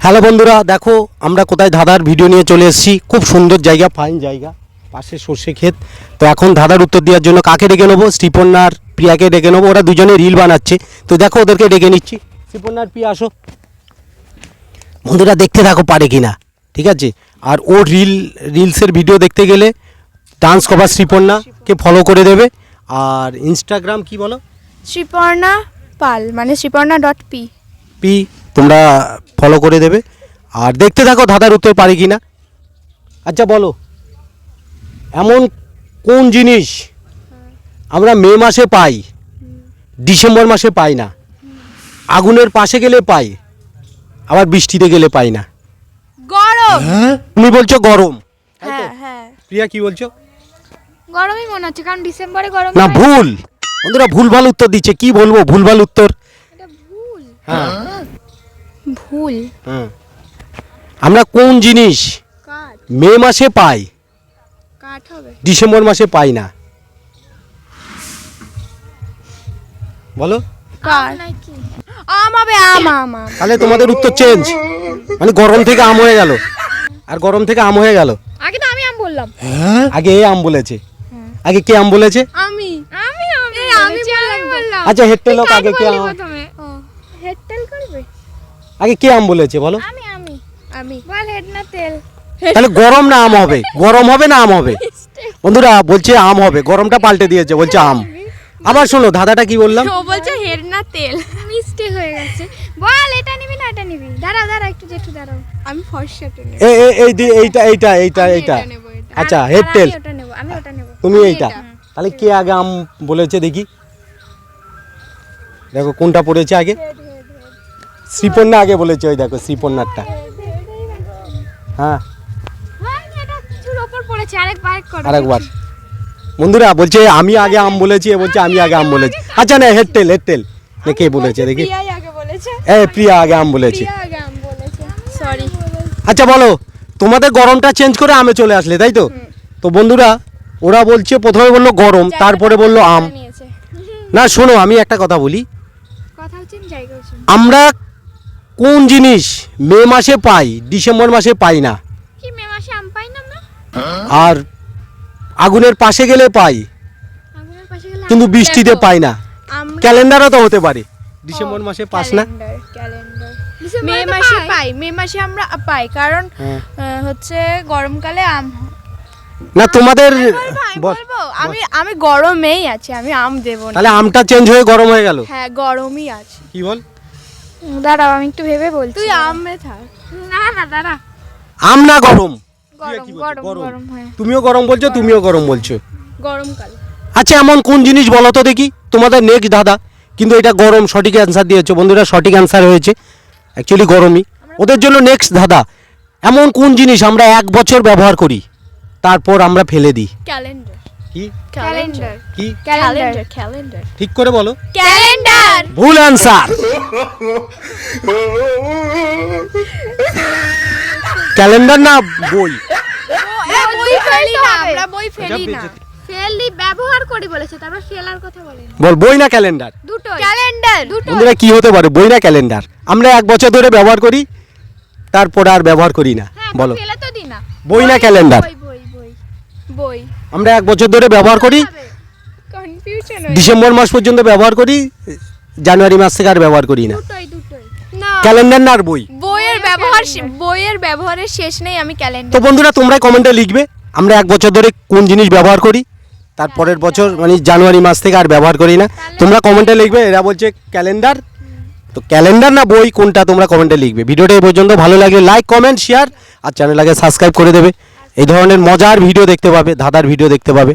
Hello বন্ধুরা, দেখো আমরা কোথায় ধাঁধার ভিডিও নিয়ে চলে এসেছি। খুব সুন্দর জায়গা, ফাইন জায়গা, পাশে সর্ষে ক্ষেত। তো এখন ধাঁধার উত্তর দেওয়ার জন্য কাকে ডেকে নেবো? শ্রীপর্ণা আর প্রিয়াকে ডেকে নেবো। ওরা দুজনে রিল বানাচ্ছে, তো দেখো ওদেরকে ডেকে নিচ্ছি। শ্রীপর্ণা আর প্রিয়া আসো। বন্ধুরা দেখতে থাকো পারে কিনা, ঠিক আছে? আর ও রিলসের ভিডিও দেখতে গেলে ডান্স কভার শ্রীপর্ণাকে ফলো করে দেবে। আর ইনস্টাগ্রাম কি বলো? শ্রীপর্ণা পাল, মানে শ্রীপর্ণা.পি তোমরা ফলো করে দেবে। আর দেখতে থাকো ধাঁধার উত্তর পারি কিনা। আচ্ছা বলো, এমন কোন জিনিস আমরা মে মাসে পাই, ডিসেম্বর মাসে পাই না? আগুনের পাশে গেলে পাই, আবার বৃষ্টিতে গেলে পাই না। গরম। তুমি বলছো গরম, তাই তো? হ্যাঁ হ্যাঁ, প্রিয়া কি বলছো? গরমই মনে হচ্ছে, কারণ ডিসেম্বরে গরম না, হয়। ভুল। বন্ধুরা ভুলভাল উত্তর দিচ্ছে, কি বলবো, ভুলভাল উত্তর। এটা ভুল। হ্যাঁ ভুল। হ্যাঁ, আমরা কোন জিনিস কাঠ। মে মাসে পাই, কাঠ হবে। ডিসেম্বর মাসে পাই না? বলো। কাঠ নাকি? আম হবে, আম আম আম। তাহলে তোমাদের উত্তর চেঞ্জ, মানে গরম থেকে আম হয়ে গেল। আর গরম থেকে আম হয়ে গেল। আগে তো আমি আম বললাম। আগে এ আম বলেছে, আগে কে আম বলেছে? আমি আমি আমি বললাম। আচ্ছা হেডটেল হোক, আগে কে আম, হেড তেল করবে। আগে কে আম বলেছে বলো? আমি আমি আমি বল, হেড না তেল। তাহলে গরম না আম হবে? গরম হবে না আম হবে? বন্ধুরা বলছে আম হবে, গরমটা পাল্টে দিয়েছে, বলছে আম। আবার শোনো ধাঁধাটা কি বললাম। ও বলছে হেড না তেল, মিস্টেক হয়ে গেছে। বল এটা নিবি না এটা নিবি? দাঁড়া দাঁড়া একটু জেঠু দাঁড়াও, আমি ফর্সাটা নেব। এইটা আচ্ছা হেড টেল, ওটা নেব, আমি ওটা নেব। তুমি এইটা। তাহলে কে আগে আম বলেছে দেখি, দেখো কোনটা পড়েছে আগে। শ্রীপর্ণা আগে বলেছে, ওই দেখো শ্রীপর্ণারটা। হ্যাঁ এটা কিছুর উপর পড়েছে, আরেকবার করো। আরেকবার। বন্ধুরা বলছে আমি আগে আম বলেছি, এ বলছে আমি আগে আম বলেছি। আচ্ছা না, হেডটেল কে বলেছে দেখি? প্রিয়াই আগে বলেছে। প্রিয়া আগে আম বলেছে। প্রিয়া আগে আম বলেছে, সরি। আচ্ছা বলো, তোমাদের গরমটা চেঞ্জ করে আমে চলে আসলে, তাই তো? তো বন্ধুরা ওরা বলছে, প্রথমে বললো গরম, তারপরে বললো আম। না শোনো, আমি একটা কথা বলি। কথা হচ্ছে জায়গা হচ্ছে। আমরা কোন জিনিস মে মাসে পাই, ডিসেম্বর মাসে পাই না? কি মে মাসে আম পাই না আমরা? আর আগুনের পাশে গেলে পাই, আগুনের পাশে গেলে কিন্তু বৃষ্টিতে পাই না। আমরা ক্যালেন্ডারও তো হতে পারে, ডিসেম্বর মাসে পাস না। ক্যালেন্ডার মে মাসে পাই, মে মাসে আমরা পাই, কারণ হচ্ছে গরমকালে আম হয়। না তোমাদের বল। বলবো আমি গরমেই আছি, আমি আম দেব না। তাহলে আমটা চেঞ্জ হয়ে গরম হয়ে গেল। হ্যাঁ গরমই আছে। কি বল? দাঁড়াও আমি একটু ভেবে বলছি। তুই আমে থাক। না না দাঁড়া। আম না গরম? গরম গরম গরম হয়। তুমিও গরম বলছো, তুমিও গরম বলছো। গরমকাল। আচ্ছা এমন কোন জিনিস বলো তো দেখি, তোমাদের নেক্সট ধাঁধা। কিন্তু এটা গরম, সঠিক অ্যান্সার দিয়েছো বন্ধুরা, সঠিক অ্যান্সার হয়েছে অ্যাকচুয়ালি গরমই। ওদের জন্য নেক্সট ধাঁধা, এমন কোন জিনিস আমরা 1 বছর ব্যবহার করি, তারপর আমরা ফেলে দিই? ক্যালেন্ডার। কি ক্যালেন্ডার। কি? Calendar calendar. ঠিক করে বলো। ক্যালেন্ডার। ভুল অ্যান্সার। ক্যালেন্ডার না বই। বই ফেলি না, আমরা বই ফেলি না। ফেলি ব্যবহার করি বলেছে, তারপর ফেলার কথা বলেন। বল বই না ক্যালেন্ডার? দুটো। ক্যালেন্ডার দুটো। বন্ধুরা কি হতে পারে, বই না ক্যালেন্ডার? আমরা 1 বছর ধরে ব্যবহার করি, তারপর আর ব্যবহার করি না। বলো ফেলে তো দি না। বই না ক্যালেন্ডার? বই বই বই বই। আমরা 1 বছর ধরে ব্যবহার করি, কনফিউশন ডিসেম্বর মাস পর্যন্ত ব্যবহার করি, জানুয়ারি মাস থেকে আর ব্যবহার করি না। দুটোই দুটোই। না ক্যালেন্ডার না আর বই? বইয়ের ব্যবহারের শেষ নেই, আমি তো ক্যালেন্ডার। বন্ধুরা তোমরা কমেন্টে লিখবে আমরা 1 বছর ধরে কোন জিনিস ব্যবহার করি, তারপরের বছর মানে জানুয়ারি মাস থেকে আর ব্যবহার করি না। তোমরা কমেন্টে লিখবে। এরা বলছে ক্যালেন্ডার, তো ক্যালেন্ডার না বই কোনটা তোমরা কমেন্টে লিখবে। ভিডিওটা এই পর্যন্ত, ভালো লাগলে লাইক কমেন্ট শেয়ার আর চ্যানেলটাকে সাবস্ক্রাইব করে দেবে। এই ধরনের মজার ভিডিও দেখতে পাবে, ধাঁধার ভিডিও দেখতে পাবে।